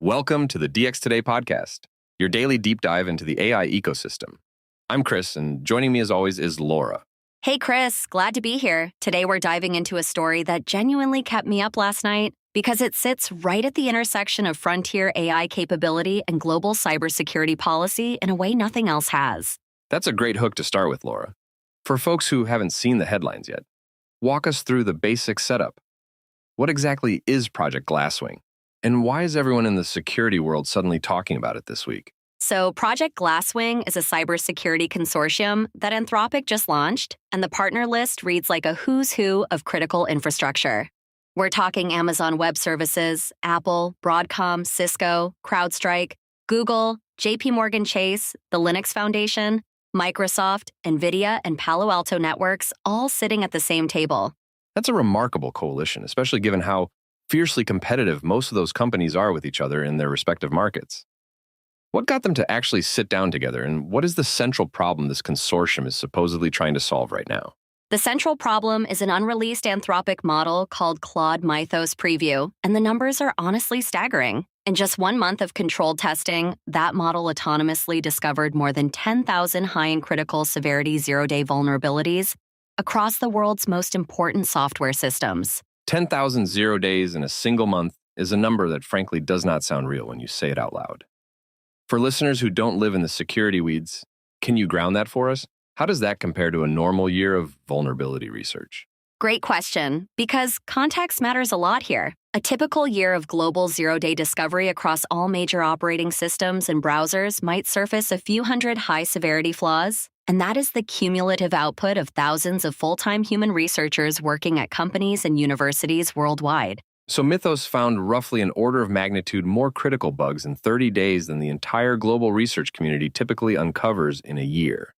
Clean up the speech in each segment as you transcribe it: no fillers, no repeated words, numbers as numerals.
Welcome to the DX Today podcast, your daily deep dive into the AI ecosystem. I'm Chris, and joining me as always is Laura. Hey, Chris, glad to be here. Today we're diving into a story that genuinely kept me up last night because it sits right at the intersection of frontier AI capability and global cybersecurity policy in a way nothing else has. That's a great hook to start with, Laura. For folks who haven't seen the headlines yet, walk us through the basic setup. What exactly is Project Glasswing? And why is everyone in the security world suddenly talking about it this week? So, Project Glasswing is a cybersecurity consortium that Anthropic just launched, and the partner list reads like a who's who of critical infrastructure. We're talking Amazon Web Services, Apple, Broadcom, Cisco, CrowdStrike, Google, JPMorgan Chase, the Linux Foundation, Microsoft, NVIDIA, and Palo Alto Networks all sitting at the same table. That's a remarkable coalition, especially given how fiercely competitive most of those companies are with each other in their respective markets. What got them to actually sit down together, and what is the central problem this consortium is supposedly trying to solve right now? The central problem is an unreleased Anthropic model called Claude Mythos Preview, and the numbers are honestly staggering. In just 1 month of controlled testing, that model autonomously discovered more than 10,000 high and critical severity zero-day vulnerabilities across the world's most important software systems. 10,000 0 days in a single month is a number that frankly does not sound real when you say it out loud. For listeners who don't live in the security weeds, can you ground that for us? How does that compare to a normal year of vulnerability research? Great question, because context matters a lot here. A typical year of global zero-day discovery across all major operating systems and browsers might surface a few hundred high-severity flaws, and that is the cumulative output of thousands of full-time human researchers working at companies and universities worldwide. So Mythos found roughly an order of magnitude more critical bugs in 30 days than the entire global research community typically uncovers in a year.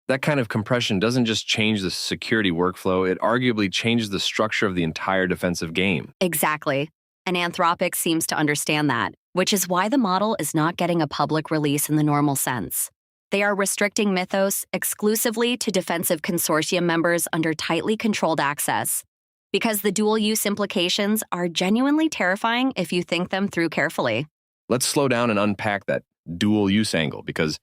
That kind of compression doesn't just change the security workflow, it arguably changes the structure of the entire defensive game. Exactly. And Anthropic seems to understand that, which is why the model is not getting a public release in the normal sense. They are restricting Mythos exclusively to defensive consortium members under tightly controlled access, because the dual-use implications are genuinely terrifying if you think them through carefully. Let's slow down and unpack that dual-use angle, because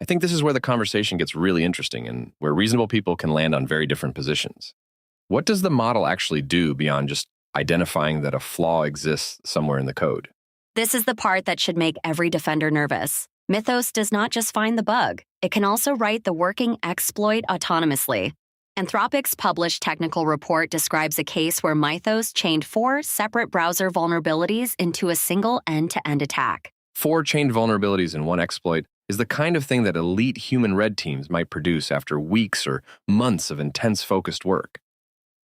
I think this is where the conversation gets really interesting and where reasonable people can land on very different positions. What does the model actually do beyond just identifying that a flaw exists somewhere in the code? This is the part that should make every defender nervous. Mythos does not just find the bug, it can also write the working exploit autonomously. Anthropic's published technical report describes a case where Mythos chained 4 separate browser vulnerabilities into a single end-to-end attack. 4 chained vulnerabilities in one exploit is the kind of thing that elite human red teams might produce after weeks or months of intense focused work.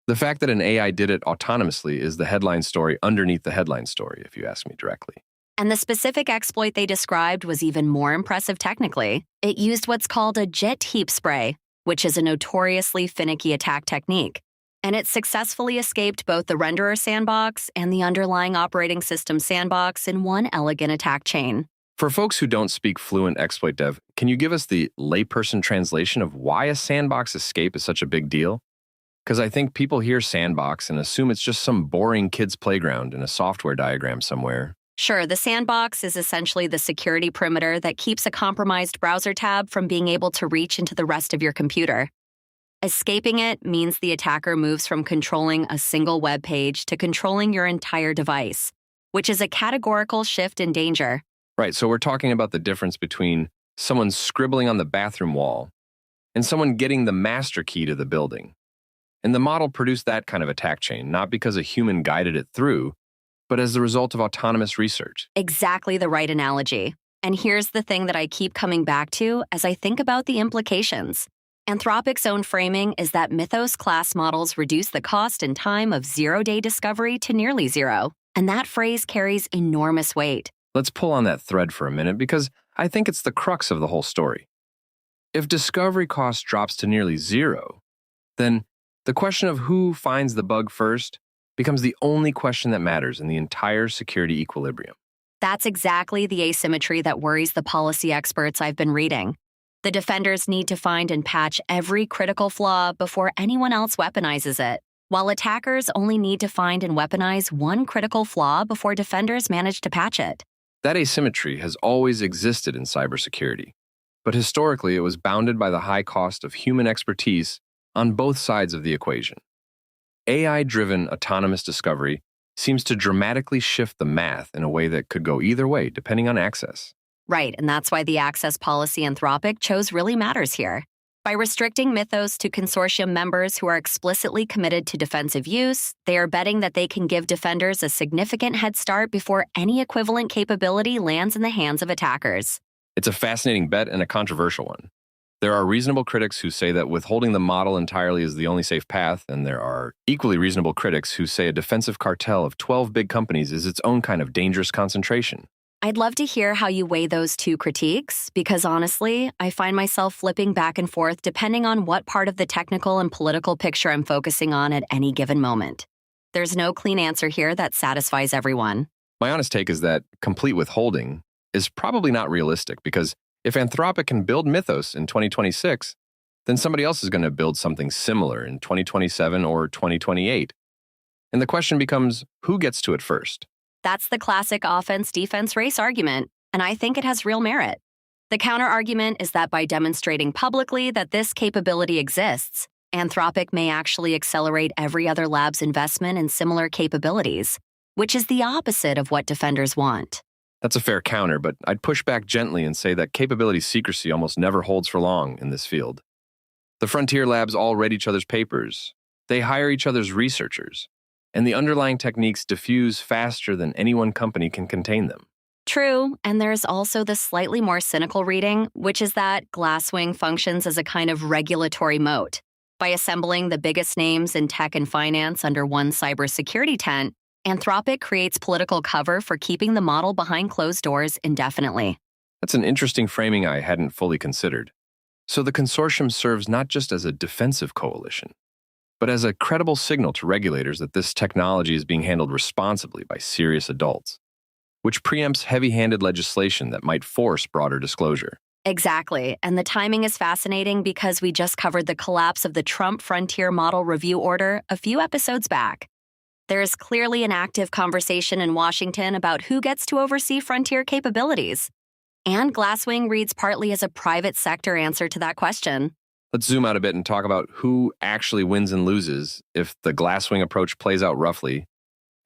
The fact that an AI did it autonomously is the headline story underneath the headline story, if you ask me directly. And the specific exploit they described was even more impressive technically. It used what's called a JIT heap spray, which is a notoriously finicky attack technique. And it successfully escaped both the renderer sandbox and the underlying operating system sandbox in one elegant attack chain. For folks who don't speak fluent exploit dev, can you give us the layperson translation of why a sandbox escape is such a big deal? Because I think people hear sandbox and assume it's just some boring kid's playground in a software diagram somewhere. Sure, the sandbox is essentially the security perimeter that keeps a compromised browser tab from being able to reach into the rest of your computer. Escaping it means the attacker moves from controlling a single web page to controlling your entire device, which is a categorical shift in danger. Right, so we're talking about the difference between someone scribbling on the bathroom wall and someone getting the master key to the building. And the model produced that kind of attack chain, not because a human guided it through, but as the result of autonomous research. Exactly the right analogy. And here's the thing that I keep coming back to as I think about the implications. Anthropic's own framing is that Mythos class models reduce the cost and time of zero-day discovery to nearly zero. And that phrase carries enormous weight. Let's pull on that thread for a minute because I think it's the crux of the whole story. If discovery cost drops to nearly zero, then the question of who finds the bug first becomes the only question that matters in the entire security equilibrium. That's exactly the asymmetry that worries the policy experts I've been reading. The defenders need to find and patch every critical flaw before anyone else weaponizes it, while attackers only need to find and weaponize one critical flaw before defenders manage to patch it. That asymmetry has always existed in cybersecurity, but historically it was bounded by the high cost of human expertise on both sides of the equation. AI-driven autonomous discovery seems to dramatically shift the math in a way that could go either way, depending on access. Right, and that's why the access policy Anthropic chose really matters here. By restricting Mythos to consortium members who are explicitly committed to defensive use, they are betting that they can give defenders a significant head start before any equivalent capability lands in the hands of attackers. It's a fascinating bet and a controversial one. There are reasonable critics who say that withholding the model entirely is the only safe path, and there are equally reasonable critics who say a defensive cartel of 12 big companies is its own kind of dangerous concentration. I'd love to hear how you weigh those two critiques, because honestly, I find myself flipping back and forth depending on what part of the technical and political picture I'm focusing on at any given moment. There's no clean answer here that satisfies everyone. My honest take is that complete withholding is probably not realistic, because if Anthropic can build Mythos in 2026, then somebody else is going to build something similar in 2027 or 2028. And the question becomes, who gets to it first? That's the classic offense-defense race argument, and I think it has real merit. The counter-argument is that by demonstrating publicly that this capability exists, Anthropic may actually accelerate every other lab's investment in similar capabilities, which is the opposite of what defenders want. That's a fair counter, but I'd push back gently and say that capability secrecy almost never holds for long in this field. The frontier labs all read each other's papers. They hire each other's researchers. And the underlying techniques diffuse faster than any one company can contain them. True, and there's also the slightly more cynical reading, which is that Glasswing functions as a kind of regulatory moat. By assembling the biggest names in tech and finance under one cybersecurity tent, Anthropic creates political cover for keeping the model behind closed doors indefinitely. That's an interesting framing I hadn't fully considered. So the consortium serves not just as a defensive coalition, but as a credible signal to regulators that this technology is being handled responsibly by serious adults, which preempts heavy-handed legislation that might force broader disclosure. Exactly, and the timing is fascinating because we just covered the collapse of the Trump Frontier Model Review Order a few episodes back. There is clearly an active conversation in Washington about who gets to oversee frontier capabilities. And Glasswing reads partly as a private sector answer to that question. Let's zoom out a bit and talk about who actually wins and loses if the Glasswing approach plays out roughly,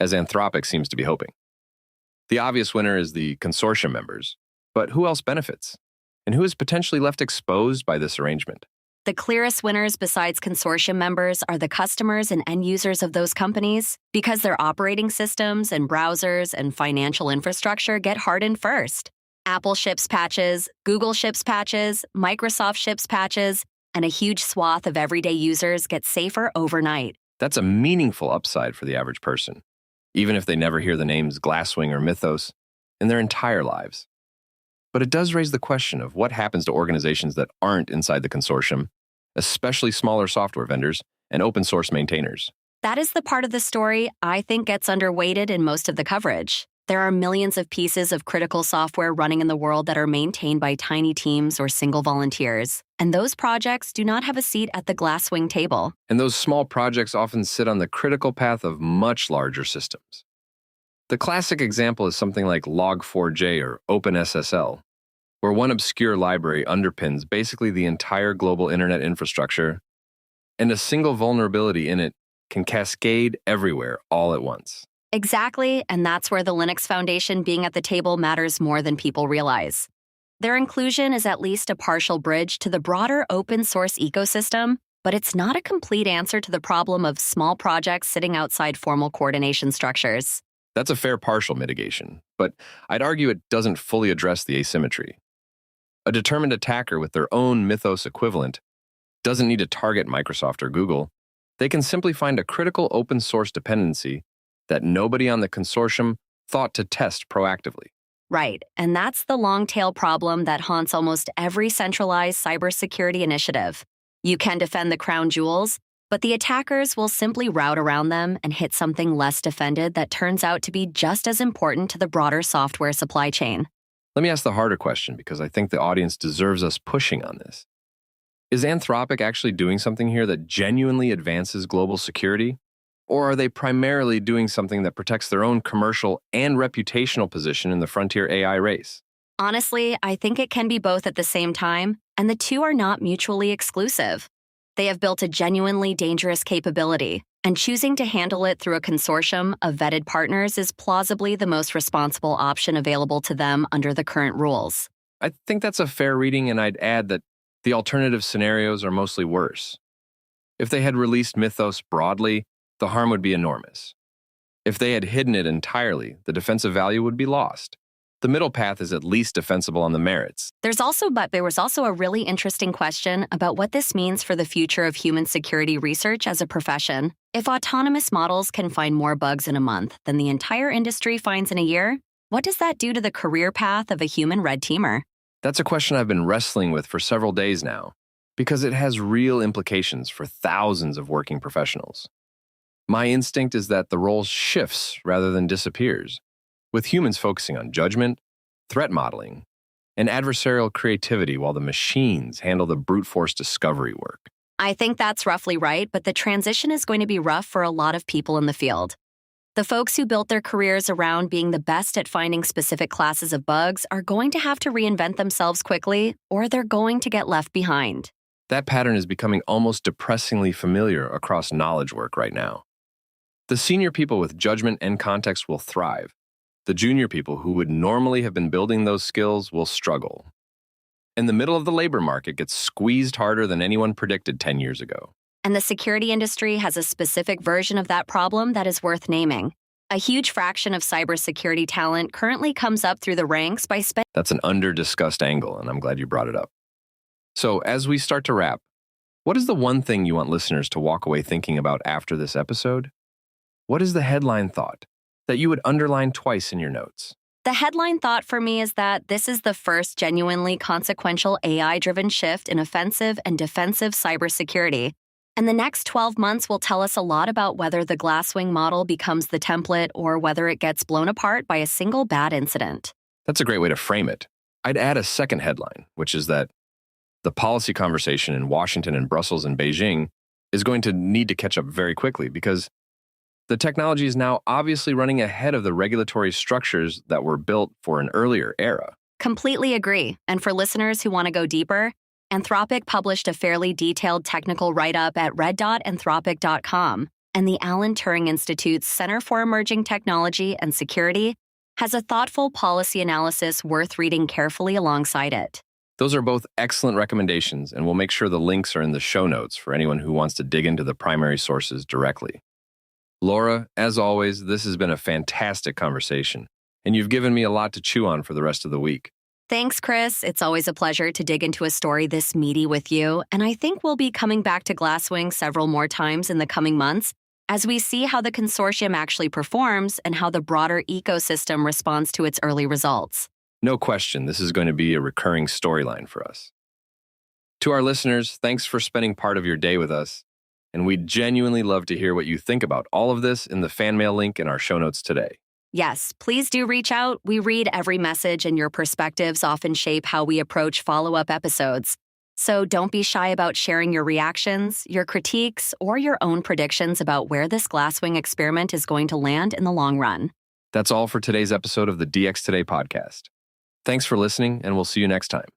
as Anthropic seems to be hoping. The obvious winner is the consortium members, but who else benefits? And who is potentially left exposed by this arrangement? The clearest winners besides consortium members are the customers and end users of those companies, because their operating systems and browsers and financial infrastructure get hardened first. Apple ships patches, Google ships patches, Microsoft ships patches, and a huge swath of everyday users get safer overnight. That's a meaningful upside for the average person, even if they never hear the names Glasswing or Mythos in their entire lives. But it does raise the question of what happens to organizations that aren't inside the consortium, especially smaller software vendors and open source maintainers. That is the part of the story I think gets underweighted in most of the coverage. There are millions of pieces of critical software running in the world that are maintained by tiny teams or single volunteers, and those projects do not have a seat at the Glasswing table. And those small projects often sit on the critical path of much larger systems. The classic example is something like Log4j or OpenSSL, where one obscure library underpins basically the entire global internet infrastructure, and a single vulnerability in it can cascade everywhere all at once. Exactly, and that's where the Linux Foundation being at the table matters more than people realize. Their inclusion is at least a partial bridge to the broader open source ecosystem, but it's not a complete answer to the problem of small projects sitting outside formal coordination structures. That's a fair partial mitigation, but I'd argue it doesn't fully address the asymmetry. A determined attacker with their own Mythos equivalent doesn't need to target Microsoft or Google. They can simply find a critical open source dependency that nobody on the consortium thought to test proactively. Right, and that's the long-tail problem that haunts almost every centralized cybersecurity initiative. You can defend the crown jewels, but the attackers will simply route around them and hit something less defended that turns out to be just as important to the broader software supply chain. Let me ask the harder question, because I think the audience deserves us pushing on this. Is Anthropic actually doing something here that genuinely advances global security? Or are they primarily doing something that protects their own commercial and reputational position in the frontier AI race? Honestly, I think it can be both at the same time, and the two are not mutually exclusive. They have built a genuinely dangerous capability, and choosing to handle it through a consortium of vetted partners is plausibly the most responsible option available to them under the current rules. I think that's a fair reading, and I'd add that the alternative scenarios are mostly worse. If they had released Mythos broadly, the harm would be enormous. If they had hidden it entirely, the defensive value would be lost. The middle path is at least defensible on the merits. There was also a really interesting question about what this means for the future of human security research as a profession. If autonomous models can find more bugs in a month than the entire industry finds in a year, what does that do to the career path of a human red teamer? That's a question I've been wrestling with for several days now, because it has real implications for thousands of working professionals. My instinct is that the role shifts rather than disappears, with humans focusing on judgment, threat modeling, and adversarial creativity while the machines handle the brute force discovery work. I think that's roughly right, but the transition is going to be rough for a lot of people in the field. The folks who built their careers around being the best at finding specific classes of bugs are going to have to reinvent themselves quickly, or they're going to get left behind. That pattern is becoming almost depressingly familiar across knowledge work right now. The senior people with judgment and context will thrive. The junior people who would normally have been building those skills will struggle. And the middle of the labor market gets squeezed harder than anyone predicted 10 years ago. And the security industry has a specific version of that problem that is worth naming. A huge fraction of cybersecurity talent currently comes up through the ranks by spending. That's an under-discussed angle, and I'm glad you brought it up. So, as we start to wrap, what is the one thing you want listeners to walk away thinking about after this episode? What is the headline thought that you would underline twice in your notes? The headline thought for me is that this is the first genuinely consequential AI-driven shift in offensive and defensive cybersecurity. And the next 12 months will tell us a lot about whether the Glasswing model becomes the template or whether it gets blown apart by a single bad incident. That's a great way to frame it. I'd add a second headline, which is that the policy conversation in Washington and Brussels and Beijing is going to need to catch up very quickly because the technology is now obviously running ahead of the regulatory structures that were built for an earlier era. Completely agree. And for listeners who want to go deeper, Anthropic published a fairly detailed technical write-up at red.anthropic.com, and the Alan Turing Institute's Center for Emerging Technology and Security has a thoughtful policy analysis worth reading carefully alongside it. Those are both excellent recommendations, and we'll make sure the links are in the show notes for anyone who wants to dig into the primary sources directly. Laura, as always, this has been a fantastic conversation, and you've given me a lot to chew on for the rest of the week. Thanks, Chris. It's always a pleasure to dig into a story this meaty with you, and I think we'll be coming back to Glasswing several more times in the coming months as we see how the consortium actually performs and how the broader ecosystem responds to its early results. No question, this is going to be a recurring storyline for us. To our listeners, thanks for spending part of your day with us, and we'd genuinely love to hear what you think about all of this in the fan mail link in our show notes today. Yes, please do reach out. We read every message, and your perspectives often shape how we approach follow-up episodes. So don't be shy about sharing your reactions, your critiques, or your own predictions about where this Glasswing experiment is going to land in the long run. That's all for today's episode of the DX Today podcast. Thanks for listening, and we'll see you next time.